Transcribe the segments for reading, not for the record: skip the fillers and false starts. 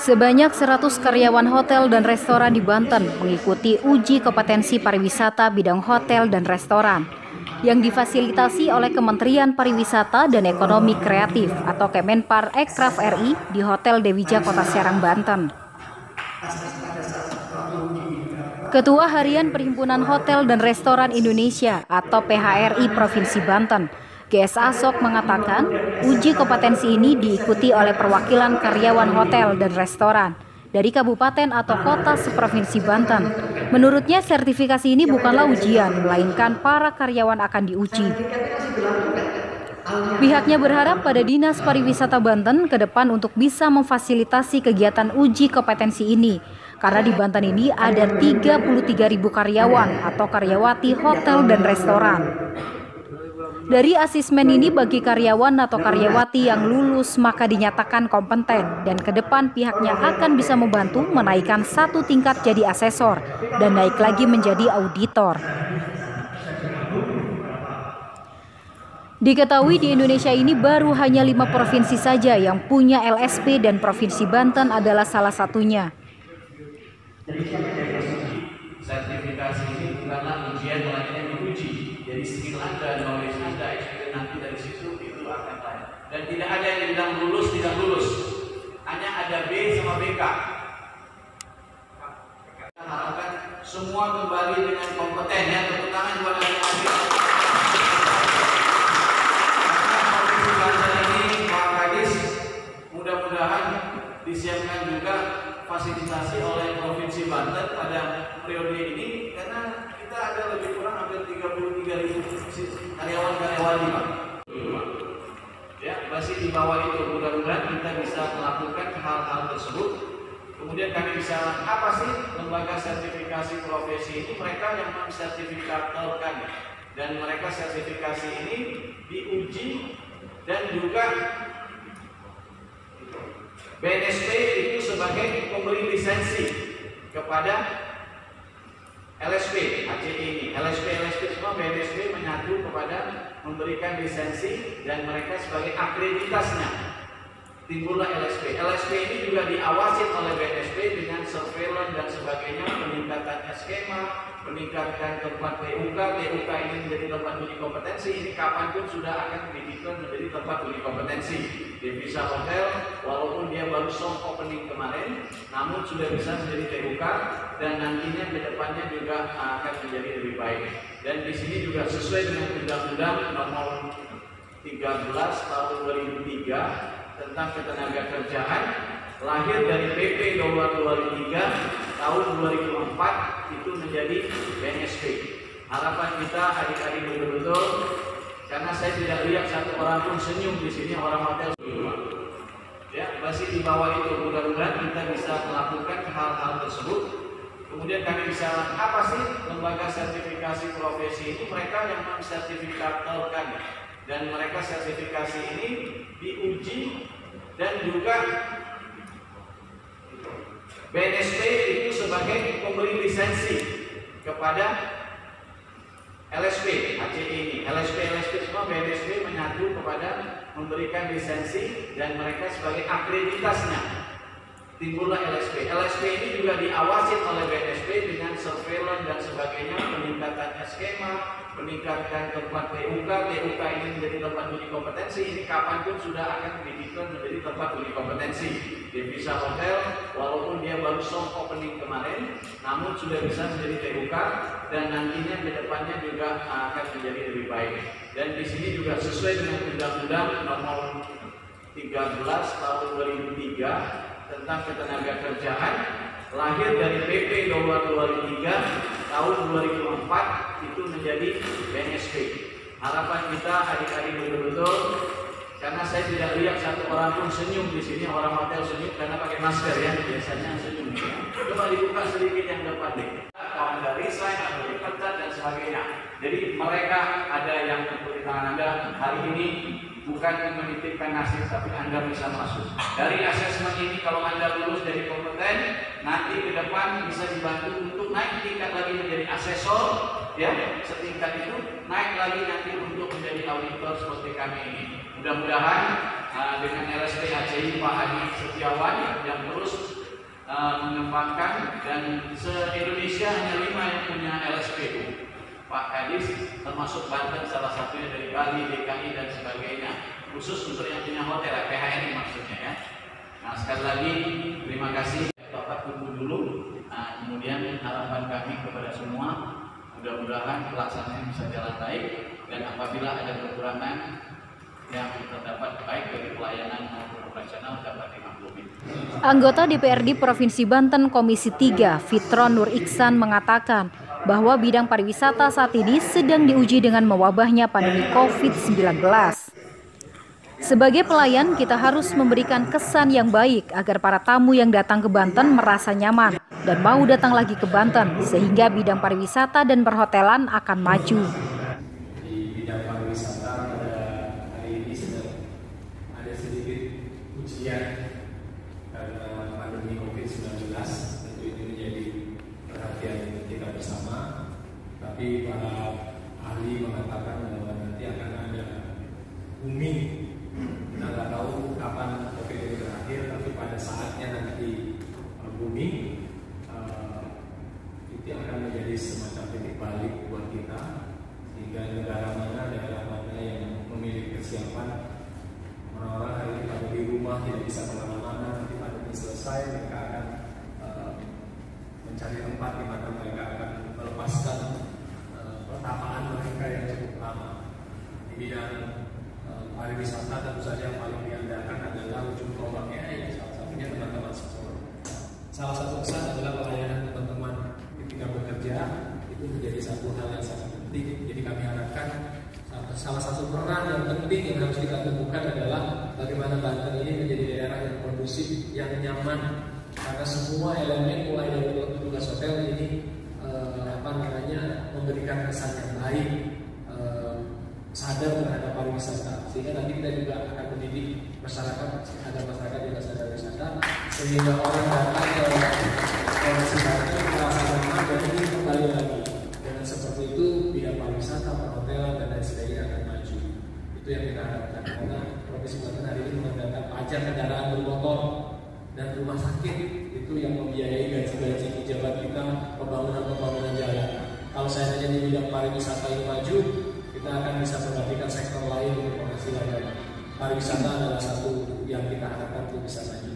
Sebanyak 100 karyawan hotel dan restoran di Banten mengikuti uji kompetensi pariwisata bidang hotel dan restoran yang difasilitasi oleh Kementerian Pariwisata dan Ekonomi Kreatif atau Kemenpar-Ekraf RI di Hotel Dewija Kota Serang, Banten. Ketua Harian Perhimpunan Hotel dan Restoran Indonesia atau PHRI Provinsi Banten, GS Asok, mengatakan uji kompetensi ini diikuti oleh perwakilan karyawan hotel dan restoran dari kabupaten atau kota seprovinsi Banten. Menurutnya sertifikasi ini bukanlah ujian, melainkan para karyawan akan diuji. Pihaknya berharap pada Dinas Pariwisata Banten ke depan untuk bisa memfasilitasi kegiatan uji kompetensi ini. Karena di Banten ini ada 33.000 karyawan atau karyawati hotel dan restoran. Dari asesmen ini bagi karyawan atau karyawati yang lulus maka dinyatakan kompeten dan ke depan pihaknya akan bisa membantu menaikkan satu tingkat jadi asesor dan naik lagi menjadi auditor. Diketahui di Indonesia ini baru hanya 5 provinsi saja yang punya LSP dan Provinsi Banten adalah salah satunya. Sertifikasi ini bukanlah ujian, melainkan diuji. Jadi skill Anda, knowledge Anda, experience nanti dari situ itu akan naik. Dan tidak ada yang bilang lulus, tidak lulus. Hanya ada B sama BK. Kita harapkan semua kembali dengan kompeten ya. Tepuk tangan buat adik-adik. Ini Pak Kadis mudah-mudahan disiapkan juga fasilitasi oleh Provinsi Banten pada periode ini karena kita ada lebih kurang hampir 33.000 karyawan-karyawati, Pak. Ya, masih di bawah itu. Mudah-mudahan kita bisa melakukan hal-hal tersebut. Kemudian kami bisa apa sih lembaga sertifikasi profesi ini? Mereka yang mensertifikatorkan dan mereka sertifikasi ini diuji dan juga BNSP itu sebagai pemberi lisensi kepada LSP, ACI ini. LSP semua BNSP menyatu kepada memberikan lisensi dan mereka sebagai akreditasnya. Timbullah LSP. LSP ini juga diawasi oleh BNSP dengan surveillance dan sebagainya, peningkatannya skema, meningkatkan tempat TUK ini menjadi tempat uji kompetensi. Ini kapanpun sudah akan didikan menjadi tempat uji kompetensi. Devisa Hotel, walaupun dia baru soft opening kemarin, namun sudah bisa menjadi TUK dan nantinya ke depannya juga akan menjadi lebih baik. Dan di sini juga sesuai dengan Undang-Undang Nomor 13 Tahun 2003 tentang Ketenagakerjaan, lahir dari PP Nomor 23 Tahun 2004 itu menjadi BNSP. Harapan kita adik-adik betul-betul, karena saya tidak lihat satu orang pun senyum di sini, orang hotel ya masih di bawah itu. Mudah-mudahan kita bisa melakukan hal-hal tersebut. Kemudian kami bisa apa sih lembaga sertifikasi profesi ini? Mereka yang mensertifikatorkan dan mereka sertifikasi ini diuji dan juga BNSP itu sebagai pemberi lisensi kepada LSP, ACI ini. LSP semua BNSP menyatu kepada memberikan lisensi dan mereka sebagai akreditasnya. Timbullah LSP. LSP ini juga diawasi oleh BNSP dengan surveillance dan sebagainya, peningkatannya skema, meningkatkan tempat TUK ini menjadi tempat uji kompetensi. Ini kapanpun sudah akan didikan menjadi tempat uji kompetensi. Devisa Hotel, walaupun dia baru soft opening kemarin, namun sudah bisa menjadi TUK dan nantinya ke depannya juga akan menjadi lebih baik. Dan di sini juga sesuai dengan Undang-Undang Nomor 13 Tahun 2003 tentang Ketenagakerjaan, lahir dari PP Nomor 23 Tahun 2004 itu menjadi BNSP. Harapan kita adik-adik betul-betul, karena saya tidak lihat satu orang pun senyum di sini, orang hotel senyum karena pakai masker ya, biasanya senyum. Coba dibuka sedikit yang depan deh. Kawan dari resign atau dipecat dan sebagainya. Jadi mereka ada yang di tangan Anda hari ini bukan menitipkan nasib, tapi Anda bisa masuk. Dari asesmen ini kalau Anda lulus jadi kompeten, nanti ke depan bisa dibantu untuk naik tingkat lagi menjadi asesor, ya, setingkat itu naik lagi nanti untuk menjadi menjadi auditor seperti kami ini. Mudah-mudahan dengan LSP HCI Pak Hadi Setiawan yang terus mengembangkan, dan se-Indonesia hanya 5 yang punya LSP. Pak Kadis termasuk Banten salah satunya, dari Bali, DKI dan sebagainya, khusus untuk yang punya hotel, PHN maksudnya ya. Nah, sekali lagi terima kasih. Bapak tunggu dulu. Nah, kemudian harapan kami kepada semua, mudah-mudahan pelaksanaan bisa jalan baik, dan apabila ada kekurangan yang terdapat baik dari pelayanan maupun operasional dapat dimaklumi. Anggota DPRD Provinsi Banten Komisi 3, Fitron Nur Iksan mengatakan bahwa bidang pariwisata saat ini sedang diuji dengan mewabahnya pandemi COVID-19. Sebagai pelayan, kita harus memberikan kesan yang baik agar para tamu yang datang ke Banten merasa nyaman dan mau datang lagi ke Banten, sehingga bidang pariwisata dan perhotelan akan maju. Di bidang pariwisata pada hari ini sedang ada sedikit ujian karena pandemi COVID-19. Tentu ini menjadi perhatian kita bersama. Tapi para ahli mengatakan bahwa nanti akan ada booming. Kita nggak tahu kapan COVID ini berakhir, tapi pada saatnya nanti booming, itu akan menjadi semacam titik balik buat kita, sehingga negara mana, daerah mana yang memiliki kesiapan, orang-orang hari ini pada di rumah tidak bisa kemana-mana, nanti pandemi selesai mereka akan mencari tempat di mana mereka akan melepaskan pertapaan mereka yang cukup lama. Di bidang pariwisata tentu saja yang paling diandalkan adalah ujung tombaknya, ya salah satunya teman-teman sponsor. Salah satu kesan adalah pelayanan teman-teman ketika bekerja, itu menjadi satu hal yang sangat penting. Jadi kami harapkan salah satu peran yang penting yang harus kita temukan adalah bagaimana Banten ini menjadi daerah yang kondusif, yang nyaman, karena semua elemen mulai dari petugas hotel ini memberikan kesan yang baik, sadar terhadap pariwisata, sehingga nanti kita juga akan mendidik masyarakat agar masyarakat juga sadar wisata, sehingga orang datang ke Provinsi Banten merasa nyaman dan ingin kembali lagi. Dengan seperti itu bidang pariwisata, perhotelan dan lain sebagainya akan maju. Itu yang kita harapkan, karena Provinsi Banten hari ini mengandalkan pajak kendaraan bermotor dan rumah sakit itu yang membiayai gaji-gaji pejabat kita, pembangunan jalan. Kalau saya hanya di bidang pariwisata yang maju, kita akan bisa memperhatikan sektor lain untuk penghasilan, dan pariwisata adalah satu yang kita harapkan untuk bisa maju.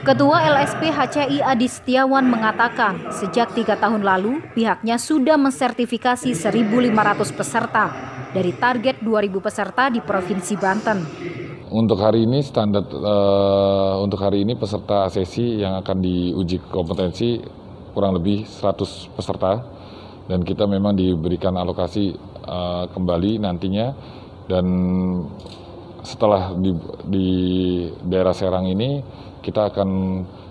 Ketua LSP HCI Adi Setiawan mengatakan sejak 3 tahun lalu pihaknya sudah mensertifikasi 1.500 peserta dari target 2.000 peserta di Provinsi Banten. Untuk hari ini peserta ASESI yang akan diuji kompetensi kurang lebih 100 peserta, dan kita memang diberikan alokasi kembali nantinya, dan setelah di daerah Serang ini kita akan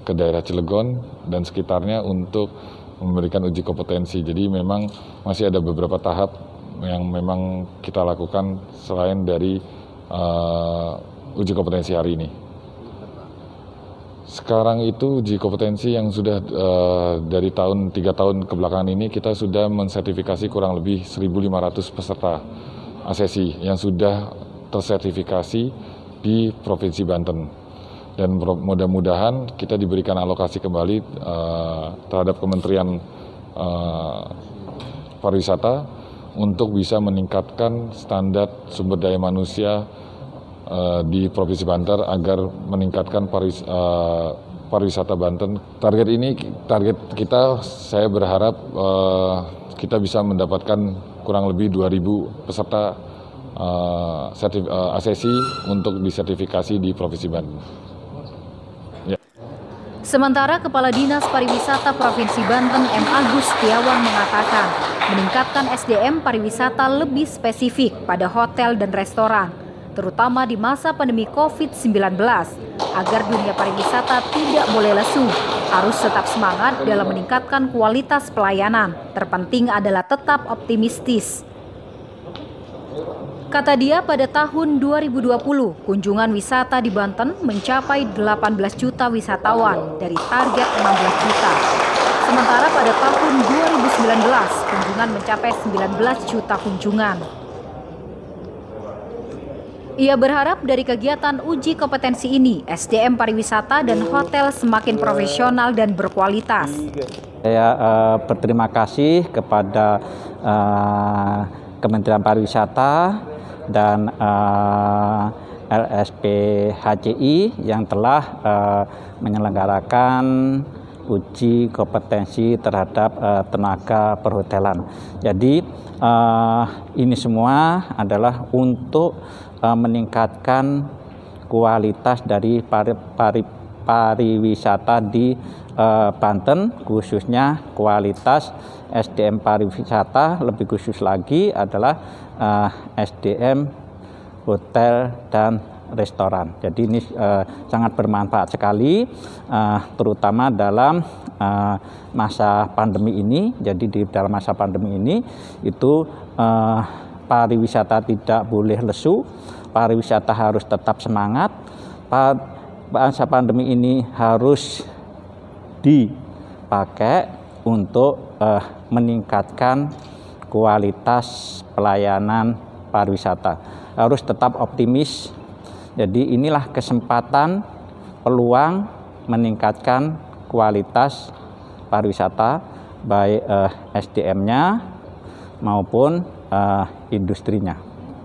ke daerah Cilegon dan sekitarnya untuk memberikan uji kompetensi. Jadi memang masih ada beberapa tahap yang memang kita lakukan selain dari uji kompetensi hari ini. Sekarang itu uji kompetensi yang sudah dari 3 tahun kebelakangan ini kita sudah mensertifikasi kurang lebih 1.500 peserta ASESI yang sudah tersertifikasi di Provinsi Banten. Dan mudah-mudahan kita diberikan alokasi kembali terhadap Kementerian Pariwisata untuk bisa meningkatkan standar sumber daya manusia di Provinsi Banten agar meningkatkan pariwisata Banten. Target kita, saya berharap kita bisa mendapatkan kurang lebih 2.000 peserta ASESI untuk disertifikasi di Provinsi Banten. Ya. Sementara Kepala Dinas Pariwisata Provinsi Banten M. Agus Setiawan mengatakan meningkatkan SDM pariwisata lebih spesifik pada hotel dan restoran, terutama di masa pandemi COVID-19, agar dunia pariwisata tidak boleh lesu, harus tetap semangat dalam meningkatkan kualitas pelayanan. Terpenting adalah tetap optimistis. Kata dia, pada tahun 2020, kunjungan wisata di Banten mencapai 18 juta wisatawan dari target 16 juta. Sementara pada tahun 2019, kunjungan mencapai 19 juta kunjungan. Ia berharap dari kegiatan uji kompetensi ini, SDM pariwisata dan hotel semakin profesional dan berkualitas. Saya berterima kasih kepada Kementerian Pariwisata dan LSP HCI yang telah menyelenggarakan uji kompetensi terhadap tenaga perhotelan. Jadi ini semua adalah untuk meningkatkan kualitas dari pariwisata di Banten, khususnya kualitas SDM pariwisata, lebih khusus lagi adalah SDM hotel dan restoran. Jadi ini sangat bermanfaat sekali, terutama dalam masa pandemi ini. Jadi di dalam masa pandemi ini itu pariwisata tidak boleh lesu, pariwisata harus tetap semangat. Masa pandemi ini harus dipakai untuk meningkatkan kualitas pelayanan pariwisata. Harus tetap optimis. Jadi inilah kesempatan, peluang meningkatkan kualitas pariwisata, baik SDM-nya maupun industrinya.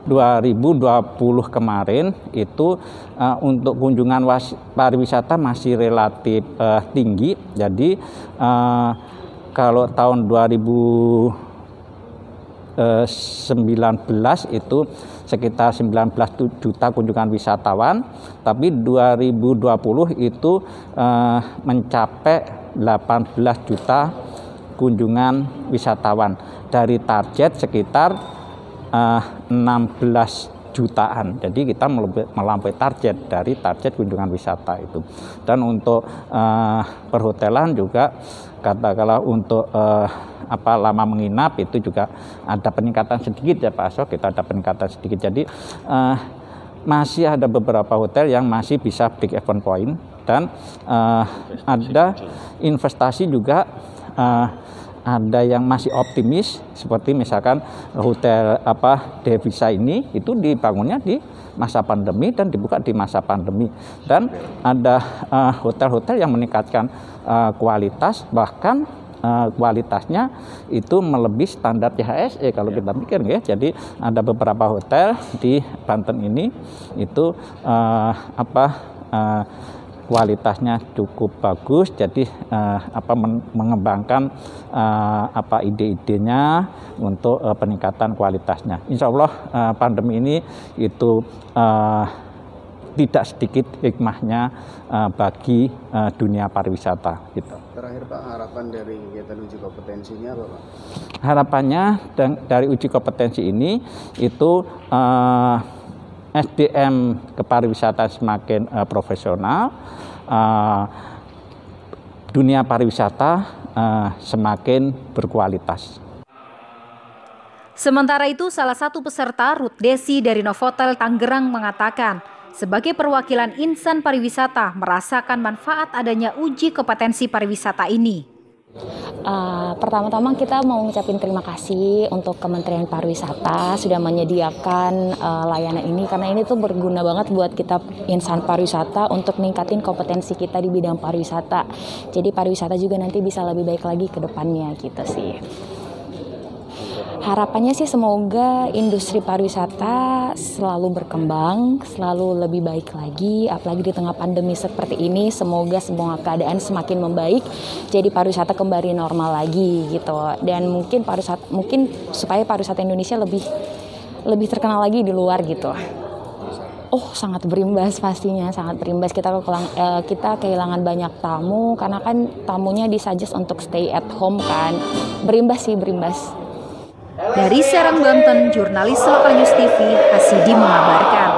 2020 kemarin itu untuk kunjungan pariwisata masih relatif tinggi. Jadi kalau tahun 2019 itu sekitar 19 juta kunjungan wisatawan, tapi 2020 itu mencapai 18 juta kunjungan wisatawan dari target sekitar 16 jutaan. Jadi kita melampaui target dari target kunjungan wisata itu. Dan untuk perhotelan juga katakanlah untuk lama menginap itu juga ada peningkatan sedikit ya Pak Aso, kita ada peningkatan sedikit. Jadi masih ada beberapa hotel yang masih bisa break even point, dan ada investasi juga ada yang masih optimis, seperti misalkan hotel Devisa ini itu dibangunnya di masa pandemi dan dibuka di masa pandemi, dan ada hotel-hotel yang meningkatkan kualitas, bahkan kualitasnya itu melebihi standar IHSE kalau kita pikir ya. Jadi ada beberapa hotel di Banten ini itu kualitasnya cukup bagus, jadi mengembangkan ide-idenya untuk peningkatan kualitasnya. Insya Allah pandemi ini itu tidak sedikit hikmahnya bagi dunia pariwisata. Gitu. Terakhir Pak, harapan dari kegiatan uji kompetensinya apa Pak? Harapannya dari uji kompetensi ini itu SDM kepariwisata semakin profesional, dunia pariwisata semakin berkualitas. Sementara itu, salah satu peserta, Ruth Desi dari Novotel Tangerang mengatakan, sebagai perwakilan insan pariwisata merasakan manfaat adanya uji kompetensi pariwisata ini. Pertama-tama kita mau ngucapin terima kasih untuk Kementerian Pariwisata sudah menyediakan layanan ini, karena ini tuh berguna banget buat kita insan pariwisata untuk ningkatin kompetensi kita di bidang pariwisata. Jadi pariwisata juga nanti bisa lebih baik lagi ke depannya gitu sih. Harapannya sih semoga industri pariwisata selalu berkembang, selalu lebih baik lagi, apalagi di tengah pandemi seperti ini. Semoga semua keadaan semakin membaik, jadi pariwisata kembali normal lagi gitu. Dan mungkin supaya pariwisata Indonesia lebih terkenal lagi di luar gitu. Oh, sangat berimbas pastinya, sangat berimbas. Kita kehilangan banyak tamu karena kan tamunya disuggest untuk stay at home kan. Berimbas. Dari Serang, Banten, jurnalis Lokal News TV, Hasidi mengabarkan.